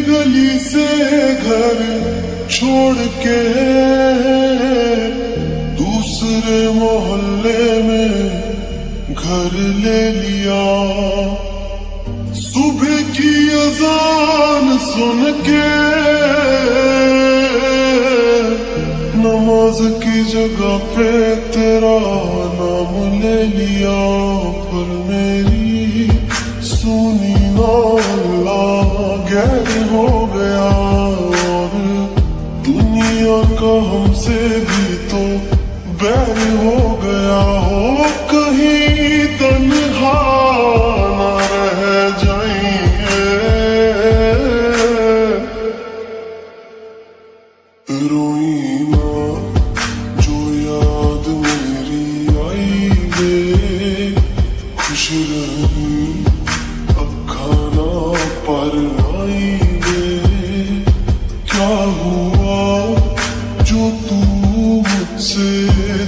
गली से घर छोड़ के दूसरे मोहल्ले में घर ले लिया। सुबह की अजान सुन के नमाज की जगह पे तेरा नाम ले लिया। पर मेरी सुनी ना अल्लाह गैर हो गया और दुनिया का हमसे भी तो बैर हो गया। हो कहीं तन्हा ना रह जाएंगे, रोई ना जो याद मेरी आई वे, खुश रही अब खाना पर आई वे। क्या हुआ जो तू मुझसे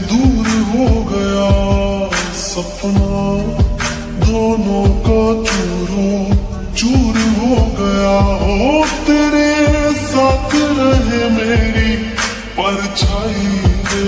दूर हो गया, सपना दोनों का चूरो चूर हो गया। हो तेरे साथ रहे मेरी परछाई वे।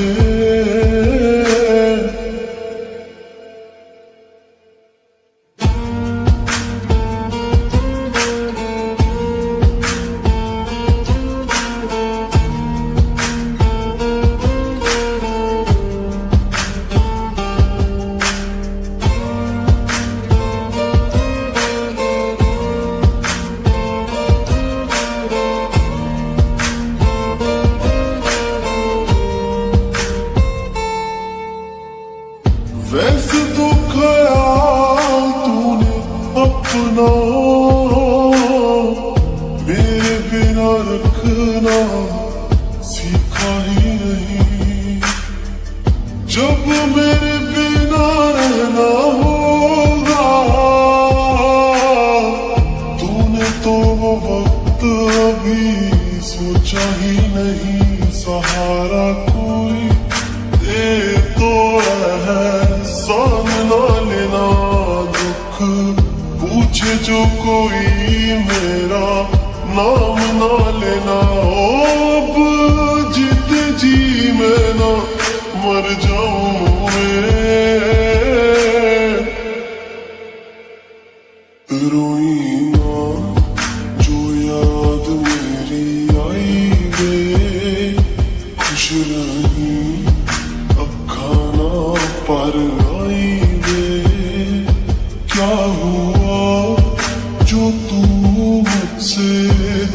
वैसे तो ख्याल तूने अपना मेरे बिना रखना सीखा ही नहीं। जब मेरे बिना रहना होगा तूने तो वो वक्त अभी सोचा ही नहीं। सहारा कोई दे तो है सामना लेना, दुख पूछे जो कोई मेरा नाम ना लेना। अब जित जी मैं ना मर जाऊं मैं, रोई ना जो याद मेरी आई वे, खुश रही अब खाना पर आई वे। क्या हुआ जो तू मुझसे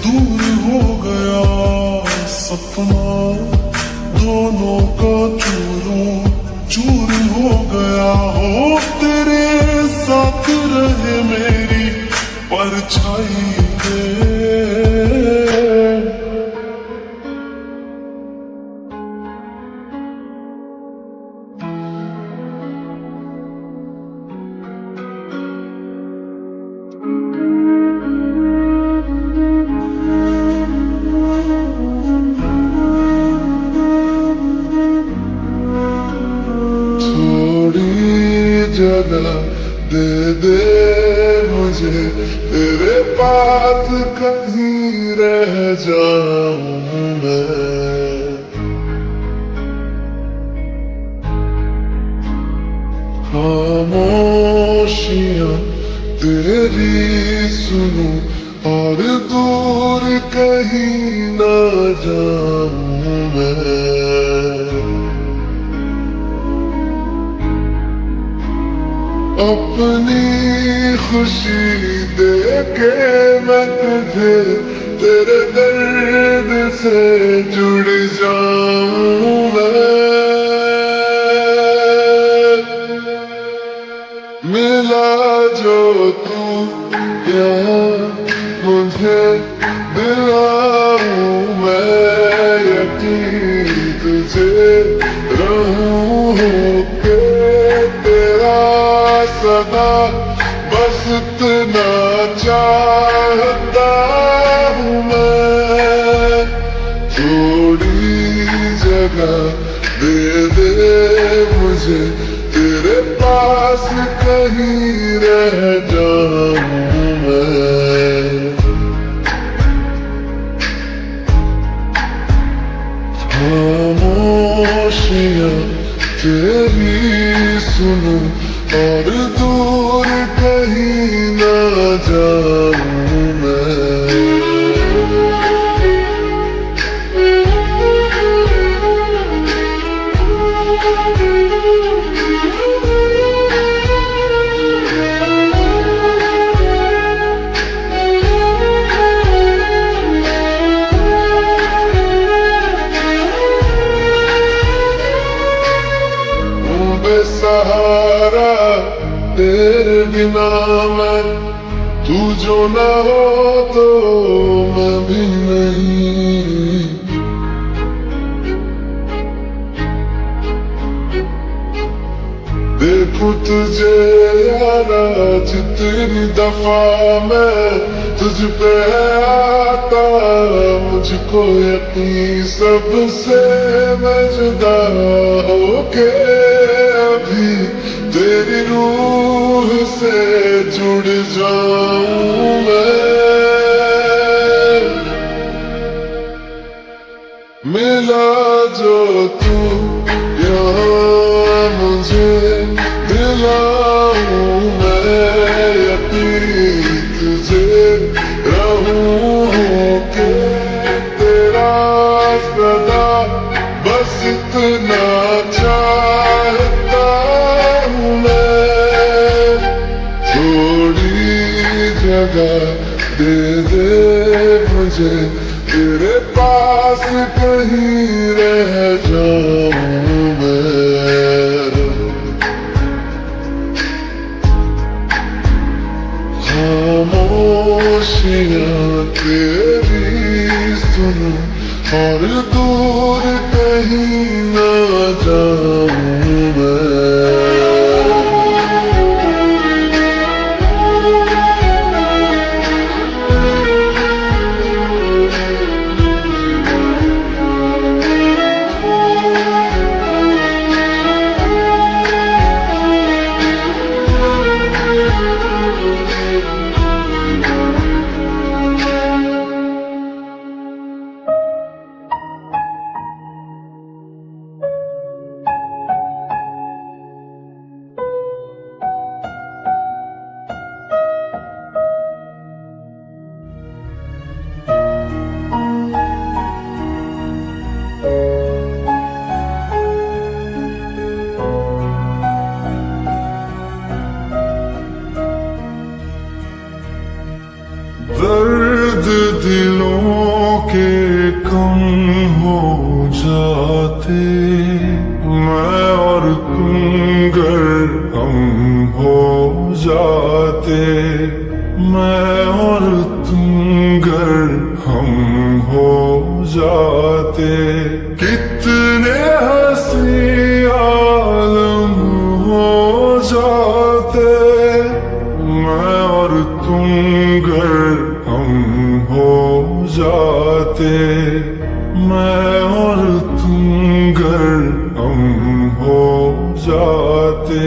दूर हो गया, सपना दोनों का चूरो चूर हो गया। हो तेरे साथ रहे मेरी परछाई वे। जगह दे दे मुझे तेरे पास, कहीं रह जाऊं मैं। खामोशियां तेरी सुनूं और दूर कहीं ना जाऊं मैं। अपनी खुशी देके मैं तुझे तेरे दर्द से जुड़ जाऊं मैं। मिला जो तू यहाँ मुझे दिलाऊं मैं यकीन तुझे रहूं होके तेरा सदा, बस इतना चाहता हूँ मैं। थोड़ी जगह दे दे मुझे तेरे पास, कहीं रह जाऊं मैं। तेरे बिना मैं, तू जो ना हो तो मैं भी नहीं। देखूं तुझे यारा जितनी दफा मैं तुझ पे आता, मुझको यकीन सबसे मैं जुदा होके अभी तेरी रूह से जुड़ जाऊं मैं। मिला जो तू यहाँ मुझे, दिलाऊं मैं यकीन तुझे, रहूं के तेरा सदा, बस इतना चाहता हूँ मैं। थोड़ी जगह दे दे मुझे, तेरे पास कहीं रह जाऊं मैं। खामोशियां तेरी सुनूं और दूर कहीं ना जाऊं मैं। दर्द दिलों के कम हो जाते, मैं और तुम गर हम हो जाते, मैं और तुम गर हम हो जाते। कितने हंसी आलम हो जाते, मैं और तुम गर हम हो जाते, मैं और तुम गर हम हो जाते।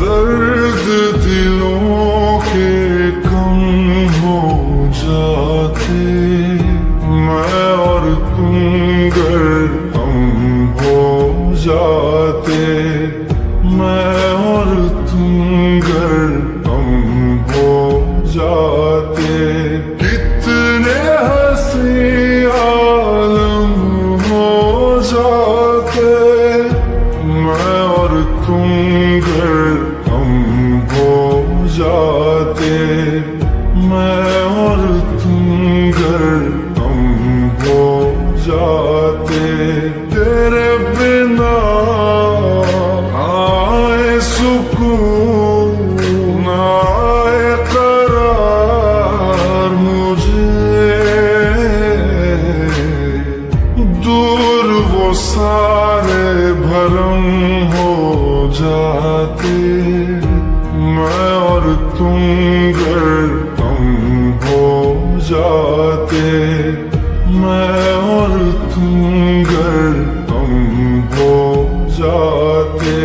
दर्द दिलों के कम हो जाते, मैं और तुम गर हम हो जाते, मैं और तुम गर हम हो जाते। कितने हंसी आलम हो जाते, मैं और तुम गर हम हो जाते, मैं और तुम गर हम हो जाते। तेरे बिना आए सुकून आए करार मुझे, दूर वो सारे भरम हो जाते, मैं और तुम गर हम हो जाते, मैं और तुम गर हम हो जाते।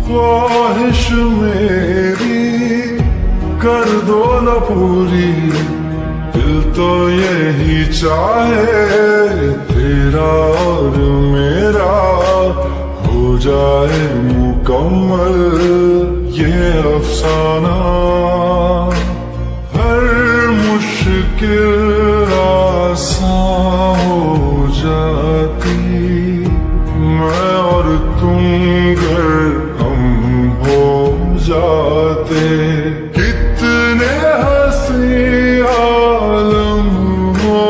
ख्वाहिश मेरी कर दो न पूरी, दिल तो यही चाहे तेरा और मेरा हो जाए मुकम्मल ये अफसाना। हर मुश्किल आसान हो जाती, मैं और तुम घर हम हो जाते। कितने हंसी आलम हो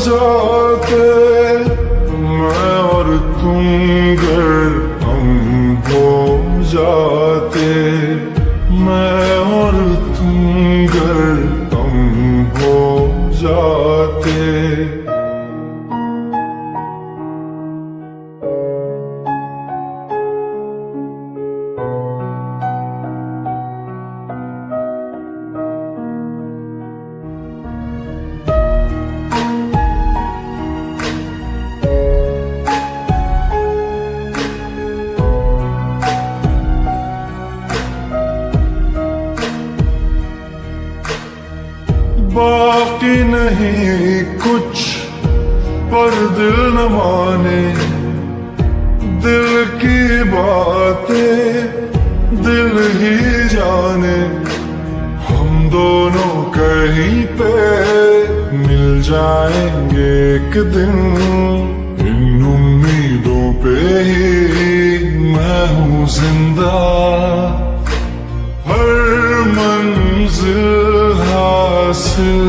जाते, मैं और तुम घर हम हो जाते। मैं और तुम घर हम हो जाते। बाकी नहीं कुछ पर दिल न माने, दिल की बातें दिल ही जाने। हम दोनों कहीं पे मिल जाएंगे एक दिन, इन उम्मीदों पे ही मैं हूँ जिंदा। हर मंजिल हासिल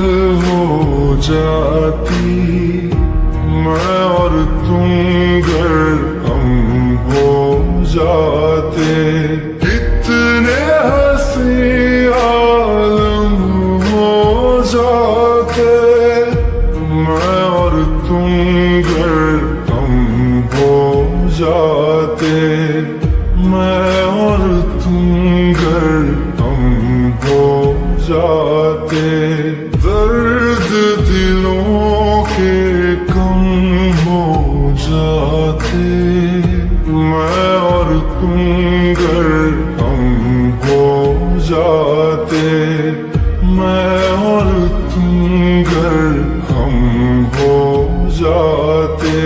हो जाती, मैं और तुम घर हम हो जाते। कितने हंसी आलम हो जाते, मैं और तुम घर हम हो जाते। मैं और तुम घर हम हो जाते। दर्द दिलों के कम हो जाते, मैं और तुम घर हम हो जाते। मैं और तुम घर हम हो जाते।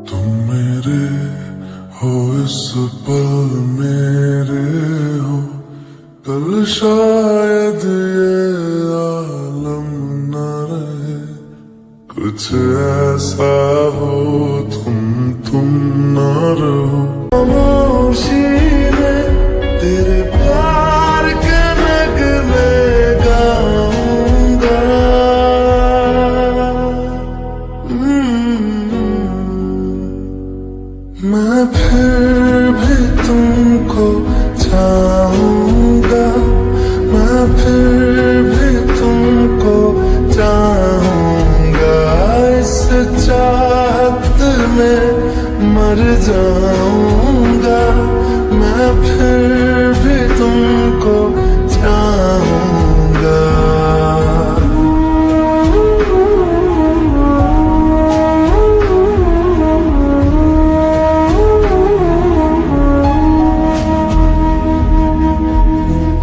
तुम मेरे हो इस पल मेरे हो, कल शायद ये आलम न रहे। कुछ ऐसा हो तुम न रहो। खामोशी में तेरे प्यार के नगमे गाऊंगा। मैं फिर भी तुमको चाहूंगा, मैं फिर भी तुमको चाहूंगा। इस चाहत में मर जाऊंगा, मैं फिर भी तुमको चाहूंगा।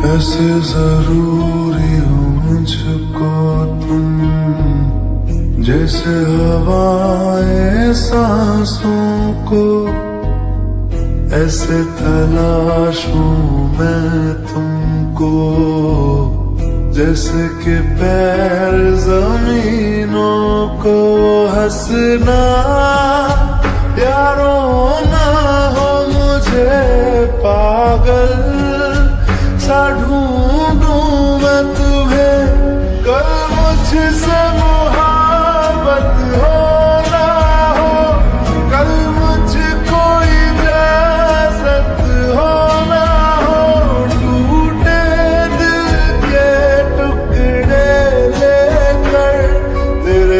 ऐसे जरूरी हो मुझको तुम, जैसे हवाएं सांसों को। ऐसे तलाशूं मैं तुमको, जैसे कि पैर जमीनों को। हंसना यारों ना हो मुझे पागल सा ढूंढूं मैं तुम्हें। कल मुझसे मोहब्बत हो ना हो, कल मुझको इजाजत हो ना हो। टूटे दिल के टुकड़े लेकर तेरे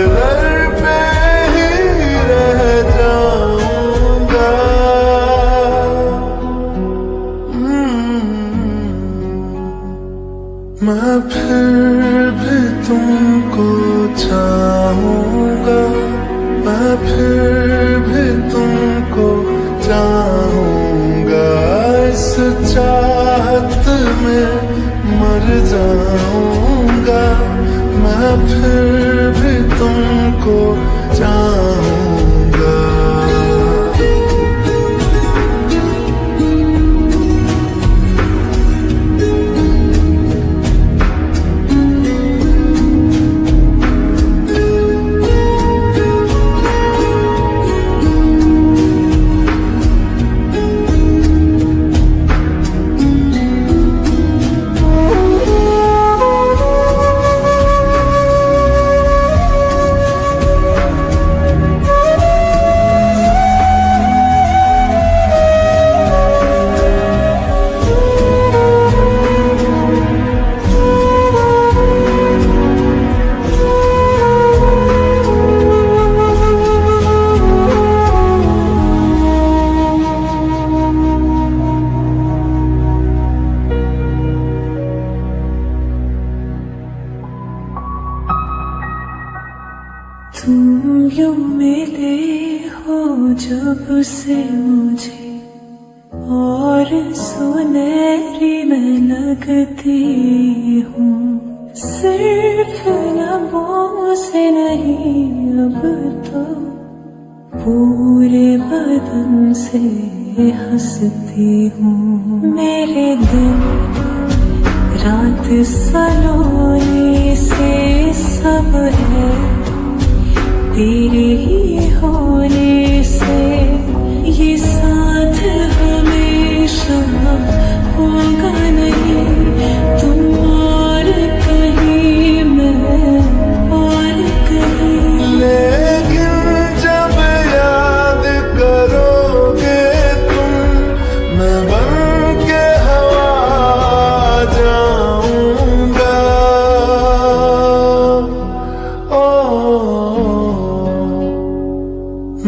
मैं फिर भी तुमको चाहूंगा, इस चाहत में मर जाऊंगा। मैं फिर भी तुमको चाहूंगा। तुम यूं मिले हो जब से मुझे, और सुनहरी मैं लगती हूँ। सिर्फ लबों से नहीं, अब तो पूरे बदन से हंसती हूँ। मेरे दिन रात सलोने से सब है तेरे ही होने से। ये साथ हमेशा होगा नहीं, तुम और कहीं मैं और कहीं। लेकिन जब याद करोगे तुम, मैं बन के हवा जाऊंगा।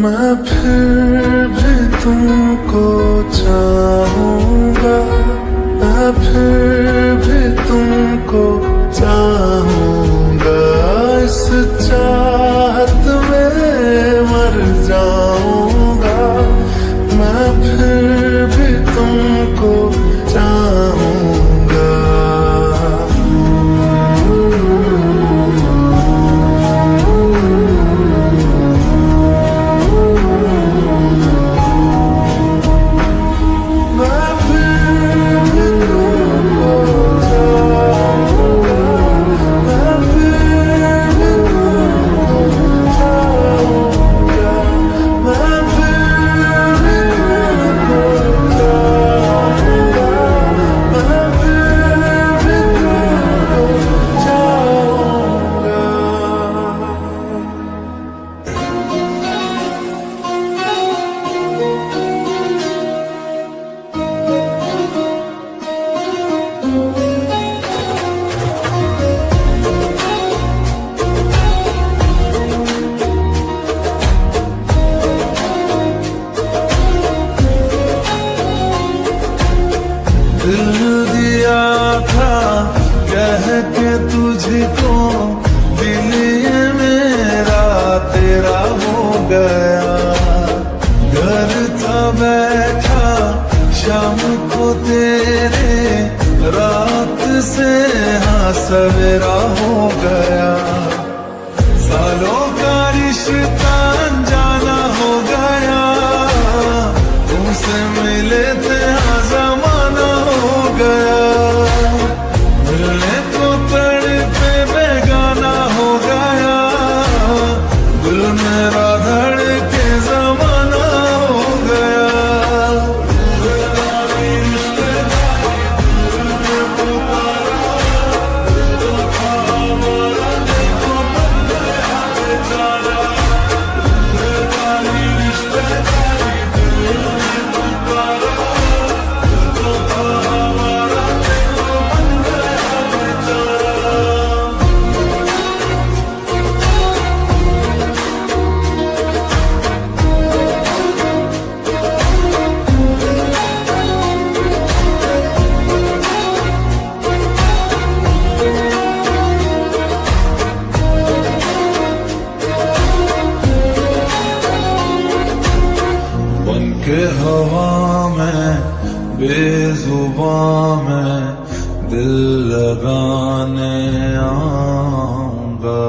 मैं फिर भी तुमको चाहूंगा, मैं फिर भी तुमको चाहूंगा। इस चाहत में मर जाऊंगा। मैं फिर भी तुमको चाहूंगा। दिल दिया था कह के तुझको, दिल ये मेरा तेरा हो गया। घर था बैठा शाम को तेरे, रात से हाँ सवेरा हो गया। सालों का रिश्ता अनजाना हो गया, तुमसे मिले थे हाँ जमाना हो गया। मिलने को तड़पे बेगाना हो गया, दिल मेरा धड़के जमाना हो गया। के हवा में बेजुबां में दिल लगाने आऊंगा,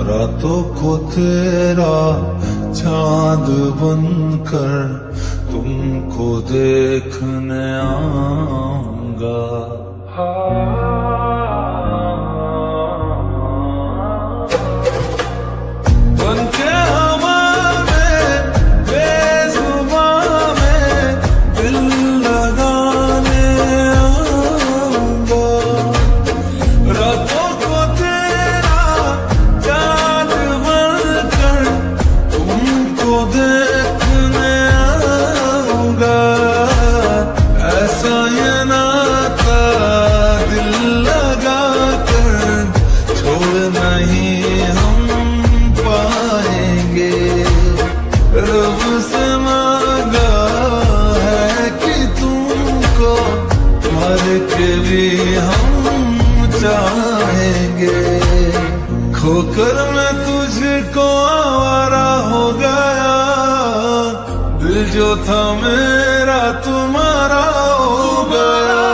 रातों को तेरा चांद बनकर तुमको देखने आऊंगा। बनके हवा में बेजुबां में दिल लगाने आऊंगा, रातों को तेरा चांद बनकर तुमको देखने आऊंगा। ऐसा ये नाता दिल लगा कर छोड़ नहीं हम पाएंगे। रब से मांगा है कि तुमको मर के भी हम चाहेंगे। खोकर मैं तुझको आवारा हो गया, दिल जो था मेरा तुम्हारा हो गया।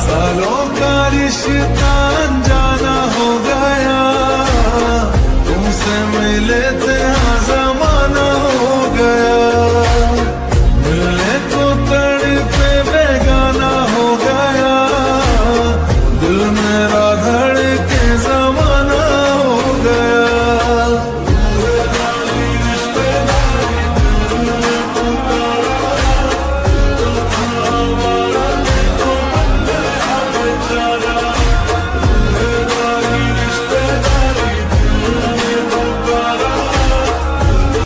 सालों का रिश्ता